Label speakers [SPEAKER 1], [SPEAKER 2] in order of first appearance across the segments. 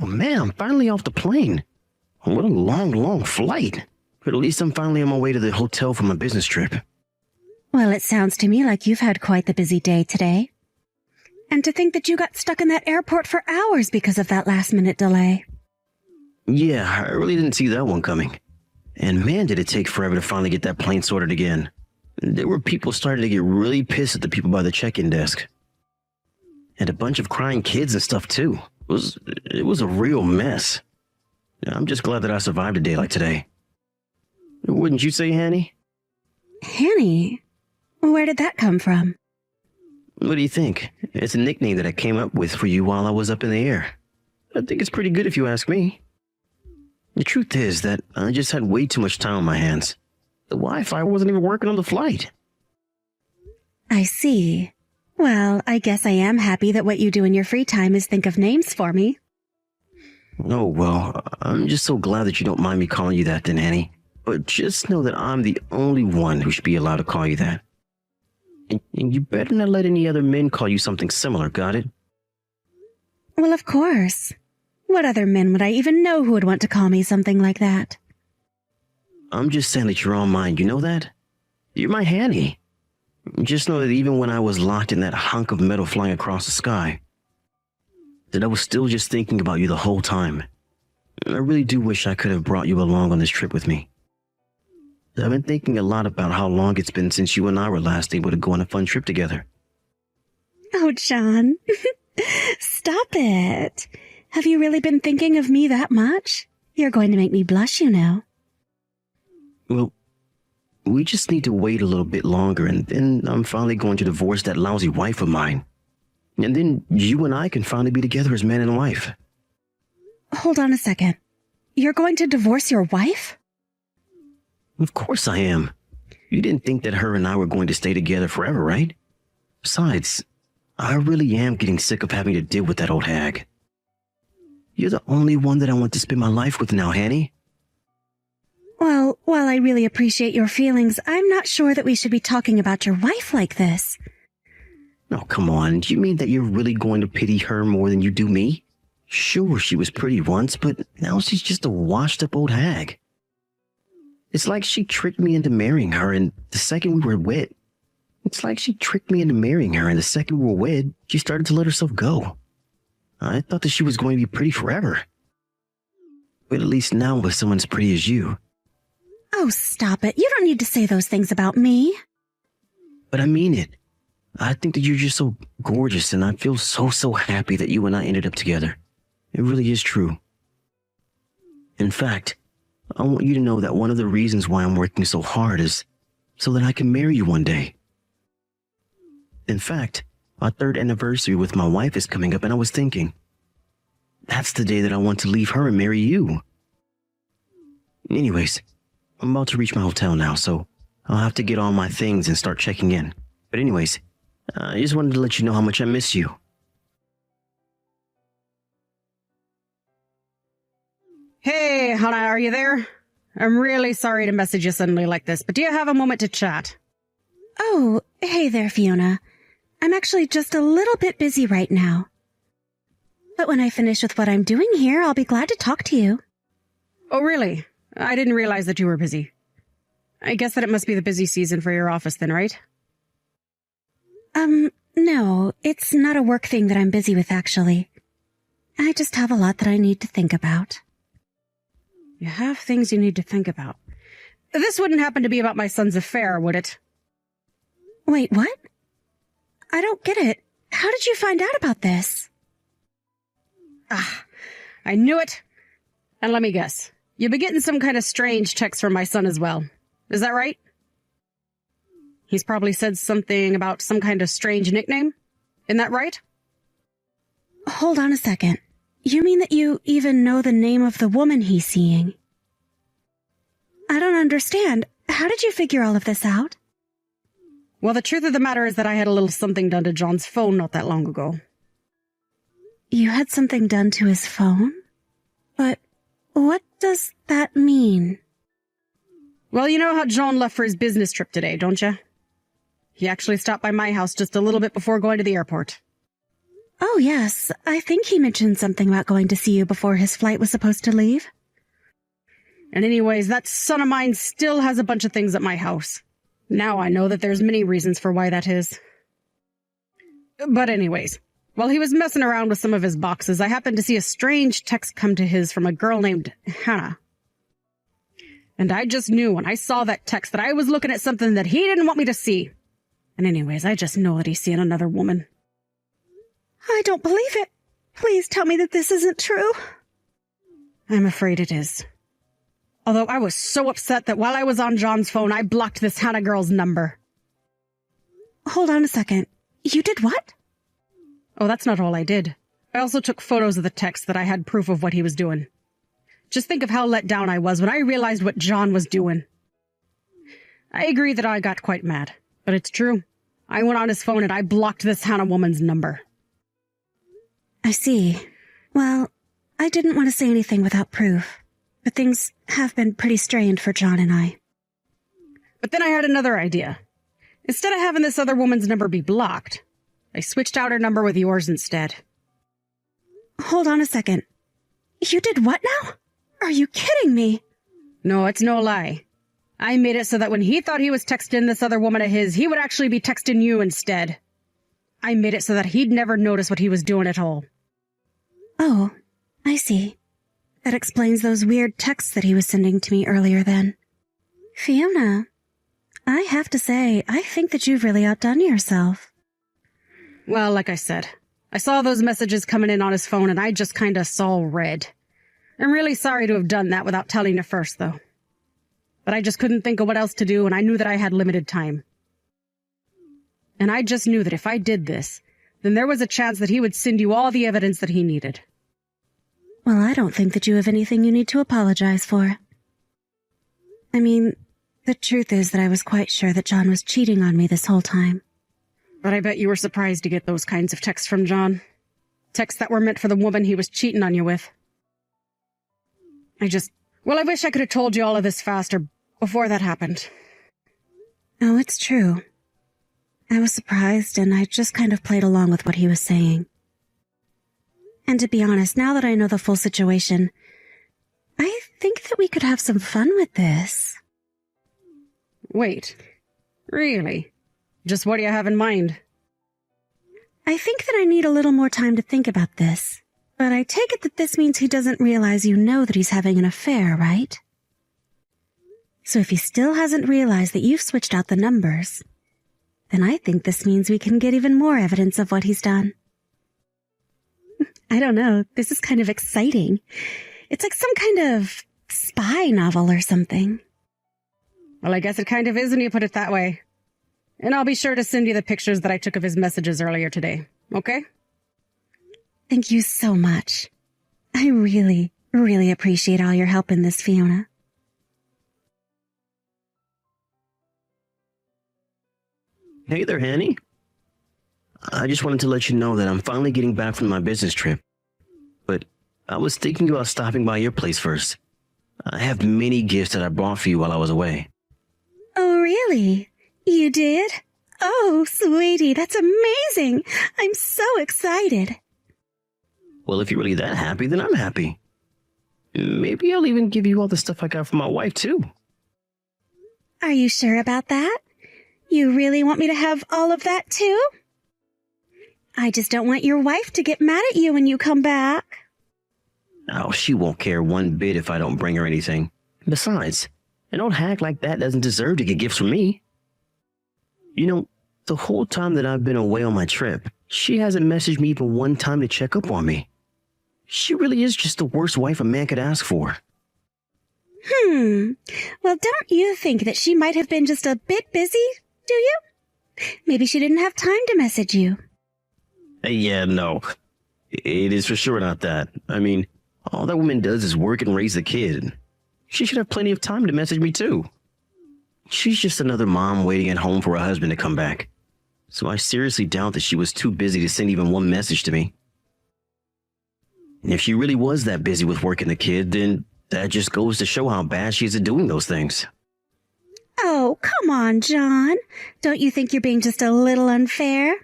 [SPEAKER 1] Oh man, I'm finally off the plane. What a long flight. But at least I'm finally on my way to the hotel for my business trip.
[SPEAKER 2] Well, it sounds to me like you've had quite the busy day today. And to think that you got stuck in that airport for hours because of that last-minute delay.
[SPEAKER 1] Yeah, I really didn't see that one coming. And man, did it take forever to finally get that plane sorted again. There were people starting to get really pissed at the people by the check-in desk. And a bunch of crying kids and stuff too. It was a real mess. I'm just glad that I survived a day like today. Wouldn't you say, Hanny?
[SPEAKER 2] Hanny? Where did that come from?
[SPEAKER 1] What do you think? It's a nickname that I came up with for you while I was up in the air. I think it's pretty good if you ask me. The truth is that I just had way too much time on my hands. The Wi-Fi wasn't even working on the flight.
[SPEAKER 2] I see. Well, I guess I am happy that what you do in your free time is think of names for me.
[SPEAKER 1] Oh, well, I'm just so glad that you don't mind me calling you that then, Annie. But just know that I'm the only one who should be allowed to call you that. And you better not let any other men call you something similar, got it?
[SPEAKER 2] Well, of course. What other men would I even know who would want to call me something like that?
[SPEAKER 1] I'm just saying that you're on mine, you know that? You're my Hanny. Just know that even when I was locked in that hunk of metal flying across the sky, that I was still just thinking about you the whole time. I really do wish I could have brought you along on this trip with me. I've been thinking a lot about how long it's been since you and I were last able to go on a fun trip together.
[SPEAKER 2] Oh, John. Stop it. Have you really been thinking of me that much? You're going to make me blush, you know.
[SPEAKER 1] Well, we just need to wait a little bit longer, and then I'm finally going to divorce that lousy wife of mine. And then you and I can finally be together as man and wife.
[SPEAKER 2] Hold on a second. You're going to divorce your wife?
[SPEAKER 1] Of course I am. You didn't think that her and I were going to stay together forever, right? Besides, I really am getting sick of having to deal with that old hag. You're the only one that I want to spend my life with now, Hanny.
[SPEAKER 2] Well, while I really appreciate your feelings, I'm not sure that we should be talking about your wife like this.
[SPEAKER 1] Oh, come on. Do you mean that you're really going to pity her more than you do me? Sure, she was pretty once, but now she's just a washed-up old hag. It's like she tricked me into marrying her, and the second we were wed, she started to let herself go. I thought that she was going to be pretty forever. But at least now with someone as pretty as you.
[SPEAKER 2] Oh, stop it. You don't need to say those things about me.
[SPEAKER 1] But I mean it. I think that you're just so gorgeous, and I feel so happy that you and I ended up together. It really is true. In fact, I want you to know that one of the reasons why I'm working so hard is so that I can marry you one day. In fact, our 3rd anniversary with my wife is coming up, and I was thinking, that's the day that I want to leave her and marry you. Anyways, I'm about to reach my hotel now, so I'll have to get all my things and start checking in. But anyways, I just wanted to let you know how much I miss you.
[SPEAKER 3] Hey, Hannah, are you there? I'm really sorry to message you suddenly like this, but do you have a moment to chat?
[SPEAKER 2] Oh, hey there, Fiona. I'm actually just a little bit busy right now. But when I finish with what I'm doing here, I'll be glad to talk to you.
[SPEAKER 3] Oh, really? I didn't realize that you were busy. I guess that it must be the busy season for your office then, right?
[SPEAKER 2] No, it's not a work thing that I'm busy with, actually. I just have a lot that I need to think about.
[SPEAKER 3] You have things you need to think about. This wouldn't happen to be about my son's affair, would it?
[SPEAKER 2] Wait, what? I don't get it. How did you find out about this?
[SPEAKER 3] I knew it. And let me guess. You've been getting some kind of strange texts from my son as well. Is that right? He's probably said something about some kind of strange nickname. Isn't that right?
[SPEAKER 2] Hold on a second. You mean that you even know the name of the woman he's seeing? I don't understand. How did you figure all of this out?
[SPEAKER 3] Well, the truth of the matter is that I had a little something done to John's phone not that long ago.
[SPEAKER 2] You had something done to his phone? But what does that mean?
[SPEAKER 3] Well, you know how John left for his business trip today, don't you? He actually stopped by my house just a little bit before going to the airport.
[SPEAKER 2] Oh, yes. I think he mentioned something about going to see you before his flight was supposed to leave.
[SPEAKER 3] And anyways, that son of mine still has a bunch of things at my house. Now I know that there's many reasons for why that is. But anyways, while he was messing around with some of his boxes, I happened to see a strange text come to his from a girl named Hannah. And I just knew when I saw that text that I was looking at something that he didn't want me to see. And anyways, I just know that he's seeing another woman.
[SPEAKER 2] I don't believe it. Please tell me that this isn't true.
[SPEAKER 3] I'm afraid it is. Although I was so upset that while I was on John's phone, I blocked this Hannah girl's number.
[SPEAKER 2] Hold on a second. You did what?
[SPEAKER 3] Oh, that's not all I did. I also took photos of the text that I had proof of what he was doing. Just think of how let down I was when I realized what John was doing. I agree that I got quite mad, but it's true. I went on his phone and I blocked this Hannah woman's number.
[SPEAKER 2] I see. Well, I didn't want to say anything without proof, but things have been pretty strained for John and I.
[SPEAKER 3] But then I had another idea. Instead of having this other woman's number be blocked, I switched out her number with yours instead.
[SPEAKER 2] Hold on a second. You did what now? Are you kidding me?
[SPEAKER 3] No, it's no lie. I made it so that when he thought he was texting this other woman of his, he would actually be texting you instead. I made it so that he'd never notice what he was doing at all.
[SPEAKER 2] Oh, I see. That explains those weird texts that he was sending to me earlier then. Fiona, I have to say, I think that you've really outdone yourself.
[SPEAKER 3] Well, like I said, I saw those messages coming in on his phone and I just kinda saw red. I'm really sorry to have done that without telling you first, though. But I just couldn't think of what else to do, and I knew that I had limited time. And I just knew that if I did this, then there was a chance that he would send you all the evidence that he needed.
[SPEAKER 2] Well, I don't think that you have anything you need to apologize for. I mean, the truth is that I was quite sure that John was cheating on me this whole time.
[SPEAKER 3] But I bet you were surprised to get those kinds of texts from John. Texts that were meant for the woman he was cheating on you with. I wish I could have told you all of this faster, before that happened.
[SPEAKER 2] Oh, it's true. I was surprised, and I just kind of played along with what he was saying. And to be honest, now that I know the full situation, I think that we could have some fun with this.
[SPEAKER 3] Wait. Really? Just what do you have in mind?
[SPEAKER 2] I think that I need a little more time to think about this. But I take it that this means he doesn't realize you know that he's having an affair, right? So if he still hasn't realized that you've switched out the numbers, then I think this means we can get even more evidence of what he's done. I don't know, this is kind of exciting. It's like some kind of spy novel or something.
[SPEAKER 3] Well, I guess it kind of is when you put it that way. And I'll be sure to send you the pictures that I took of his messages earlier today, okay?
[SPEAKER 2] Thank you so much. I really, really appreciate all your help in this, Fiona.
[SPEAKER 1] Hey there, Hanny. I just wanted to let you know that I'm finally getting back from my business trip. But I was thinking about stopping by your place first. I have many gifts that I brought for you while I was away.
[SPEAKER 2] Oh, really? You did? Oh, sweetie, that's amazing. I'm so excited.
[SPEAKER 1] Well, if you're really that happy, then I'm happy. Maybe I'll even give you all the stuff I got from my wife, too.
[SPEAKER 2] Are you sure about that? You really want me to have all of that, too? I just don't want your wife to get mad at you when you come back.
[SPEAKER 1] Oh, she won't care one bit if I don't bring her anything. Besides, an old hack like that doesn't deserve to get gifts from me. You know, the whole time that I've been away on my trip, she hasn't messaged me even one time to check up on me. She really is just the worst wife a man could ask for.
[SPEAKER 2] Well, don't you think that she might have been just a bit busy, do you? Maybe she didn't have time to message you.
[SPEAKER 1] Yeah, no. It is for sure not that. I mean, all that woman does is work and raise the kid. She should have plenty of time to message me too. She's just another mom waiting at home for her husband to come back. So I seriously doubt that she was too busy to send even one message to me. And if she really was that busy with working the kid, then that just goes to show how bad she is at doing those things.
[SPEAKER 2] Oh, come on, John. Don't you think you're being just a little unfair?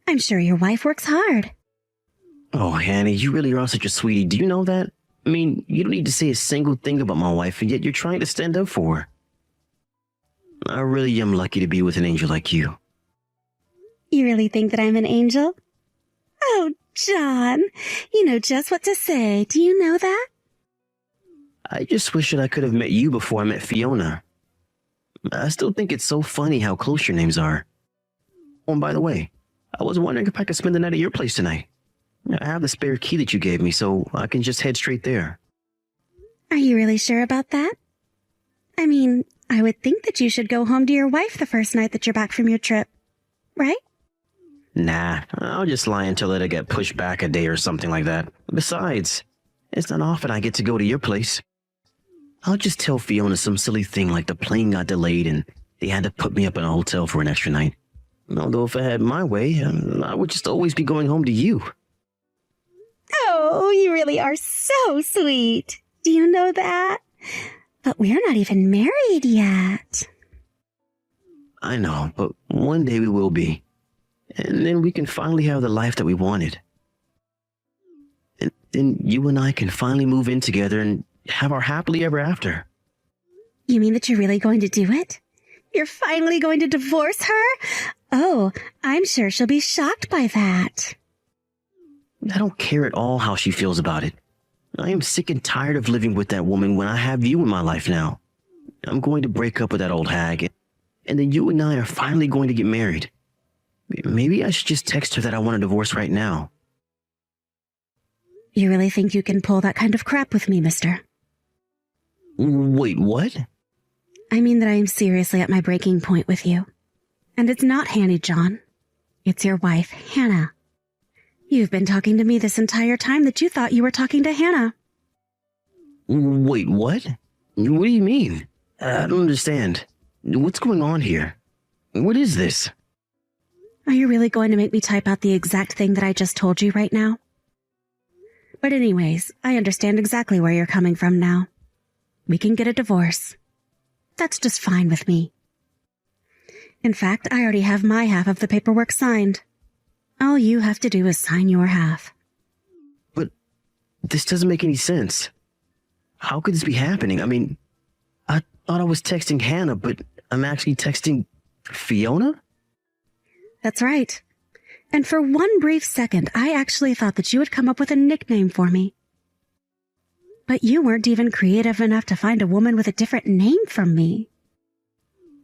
[SPEAKER 2] I'm sure your wife works hard.
[SPEAKER 1] Oh, Hannah, you really are such a sweetie. Do you know that? I mean, you don't need to say a single thing about my wife, and yet you're trying to stand up for her. I really am lucky to be with an angel like you.
[SPEAKER 2] You really think that I'm an angel? Oh, John, you know just what to say. Do you know that?
[SPEAKER 1] I just wish that I could have met you before I met Fiona. I still think it's so funny how close your names are. Oh, and by the way, I was wondering if I could spend the night at your place tonight. I have the spare key that you gave me, so I can just head straight there.
[SPEAKER 2] Are you really sure about that? I mean, I would think that you should go home to your wife the first night that you're back from your trip, right?
[SPEAKER 1] Nah, I'll just lie until it'll get pushed back a day or something like that. Besides, it's not often I get to go to your place. I'll just tell Fiona some silly thing like the plane got delayed and they had to put me up in a hotel for an extra night. Although if I had my way, I would just always be going home to you.
[SPEAKER 2] Oh, you really are so sweet. Do you know that? But we're not even married yet.
[SPEAKER 1] I know, but one day we will be. And then we can finally have the life that we wanted. And then you and I can finally move in together and have our happily ever after.
[SPEAKER 2] You mean that you're really going to do it? You're finally going to divorce her? Oh, I'm sure she'll be shocked by that.
[SPEAKER 1] I don't care at all how she feels about it. I am sick and tired of living with that woman when I have you in my life now. I'm going to break up with that old hag, and then you and I are finally going to get married. Maybe I should just text her that I want a divorce right now.
[SPEAKER 2] You really think you can pull that kind of crap with me, mister?
[SPEAKER 1] Wait, what?
[SPEAKER 2] I mean that I am seriously at my breaking point with you. And it's not Hanny, John. It's your wife, Hannah. You've been talking to me this entire time that you thought you were talking to Hannah.
[SPEAKER 1] Wait, what? What do you mean? I don't understand. What's going on here? What is this?
[SPEAKER 2] Are you really going to make me type out the exact thing that I just told you right now? But anyways, I understand exactly where you're coming from now. We can get a divorce. That's just fine with me. In fact, I already have my half of the paperwork signed. All you have to do is sign your half.
[SPEAKER 1] But this doesn't make any sense. How could this be happening? I mean, I thought I was texting Hannah, but I'm actually texting Fiona?
[SPEAKER 2] That's right. And for one brief second, I actually thought that you would come up with a nickname for me. But you weren't even creative enough to find a woman with a different name from me.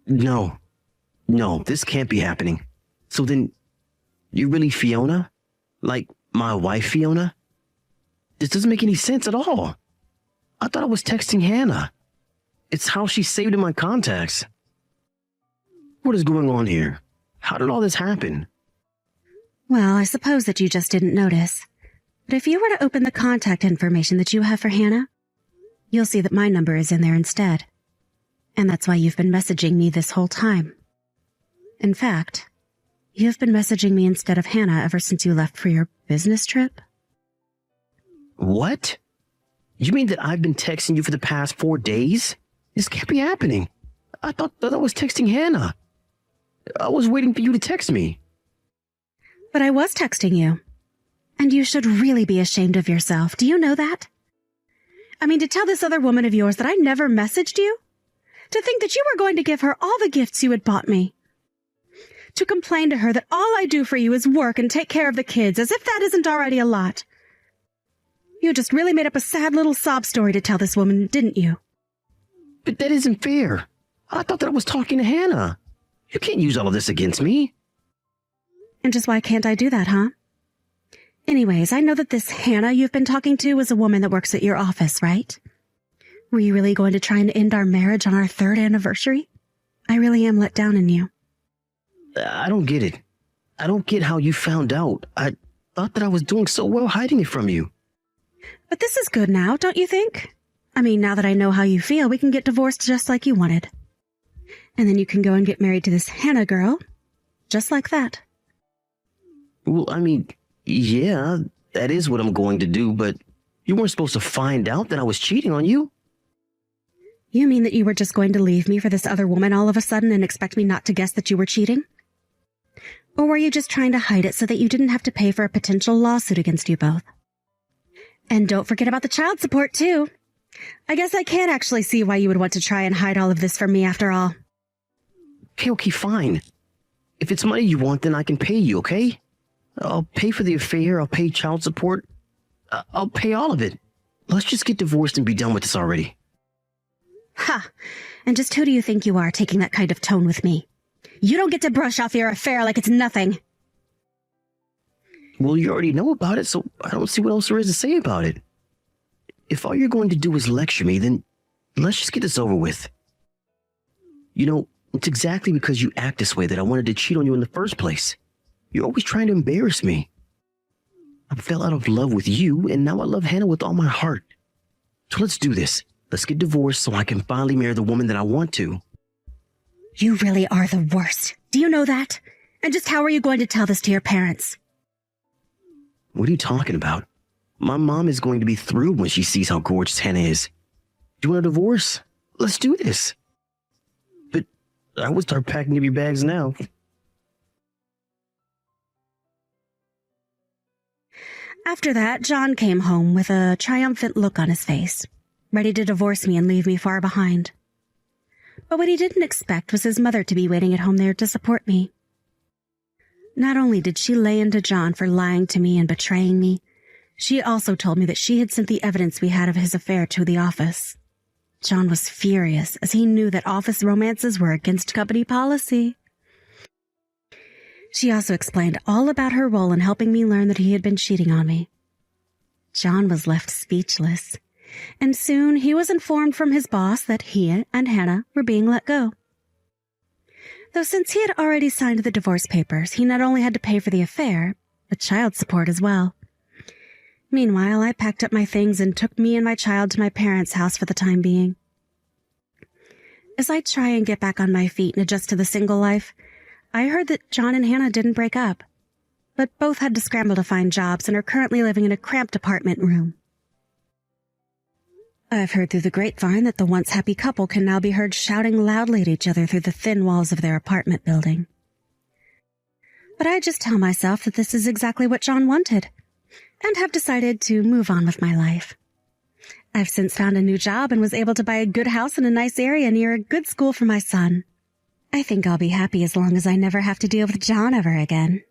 [SPEAKER 1] No, this can't be happening. So then, you're really Fiona? Like, my wife Fiona? This doesn't make any sense at all. I thought I was texting Hannah. It's how she's saved in my contacts. What is going on here? How did all this happen?
[SPEAKER 2] Well, I suppose that you just didn't notice. But if you were to open the contact information that you have for Hannah, you'll see that my number is in there instead. And that's why you've been messaging me this whole time. In fact, you've been messaging me instead of Hannah ever since you left for your business trip.
[SPEAKER 1] What? You mean that I've been texting you for the past 4 days? This can't be happening. I thought that I was texting Hannah. I was waiting for you to text me.
[SPEAKER 2] But I was texting you. And you should really be ashamed of yourself. Do you know that? I mean, to tell this other woman of yours that I never messaged you? To think that you were going to give her all the gifts you had bought me? To complain to her that all I do for you is work and take care of the kids, as if that isn't already a lot? You just really made up a sad little sob story to tell this woman, didn't you?
[SPEAKER 1] But that isn't fair. I thought that I was talking to Hannah. You can't use all of this against me.
[SPEAKER 2] And just why can't I do that, huh? Anyways, I know that this Hannah you've been talking to is a woman that works at your office, right? Were you really going to try and end our marriage on our 3rd anniversary? I really am let down in you.
[SPEAKER 1] I don't get it. I don't get how you found out. I thought that I was doing so well hiding it from you.
[SPEAKER 2] But this is good now, don't you think? I mean, now that I know how you feel, we can get divorced just like you wanted. And then you can go and get married to this Hannah girl, just like that.
[SPEAKER 1] Well, I mean, yeah, that is what I'm going to do, but you weren't supposed to find out that I was cheating on you.
[SPEAKER 2] You mean that you were just going to leave me for this other woman all of a sudden and expect me not to guess that you were cheating? Or were you just trying to hide it so that you didn't have to pay for a potential lawsuit against you both? And don't forget about the child support, too. I guess I can't actually see why you would want to try and hide all of this from me after all.
[SPEAKER 1] Okay, fine. If it's money you want, then I can pay you, okay? I'll pay for the affair, I'll pay child support. I'll pay all of it. Let's just get divorced and be done with this already.
[SPEAKER 2] Ha! And just who do you think you are taking that kind of tone with me? You don't get to brush off your affair like it's nothing.
[SPEAKER 1] Well, you already know about it, so I don't see what else there is to say about it. If all you're going to do is lecture me, then let's just get this over with. You know, it's exactly because you act this way that I wanted to cheat on you in the first place. You're always trying to embarrass me. I fell out of love with you, and now I love Hannah with all my heart. So let's do this. Let's get divorced so I can finally marry the woman that I want to.
[SPEAKER 2] You really are the worst. Do you know that? And just how are you going to tell this to your parents?
[SPEAKER 1] What are you talking about? My mom is going to be thrilled when she sees how gorgeous Hannah is. Do you want a divorce? Let's do this. But I would start packing up your bags now.
[SPEAKER 2] After that, John came home with a triumphant look on his face, ready to divorce me and leave me far behind. But what he didn't expect was his mother to be waiting at home there to support me. Not only did she lay into John for lying to me and betraying me, she also told me that she had sent the evidence we had of his affair to the office. John was furious as he knew that office romances were against company policy. She also explained all about her role in helping me learn that he had been cheating on me. John was left speechless, and soon he was informed from his boss that he and Hannah were being let go. Though since he had already signed the divorce papers, he not only had to pay for the affair, but child support as well. Meanwhile, I packed up my things and took me and my child to my parents' house for the time being. As I try and get back on my feet and adjust to the single life, I heard that John and Hannah didn't break up, but both had to scramble to find jobs and are currently living in a cramped apartment room. I've heard through the grapevine that the once happy couple can now be heard shouting loudly at each other through the thin walls of their apartment building. But I just tell myself that this is exactly what John wanted, and have decided to move on with my life. I've since found a new job and was able to buy a good house in a nice area near a good school for my son. I think I'll be happy as long as I never have to deal with John ever again.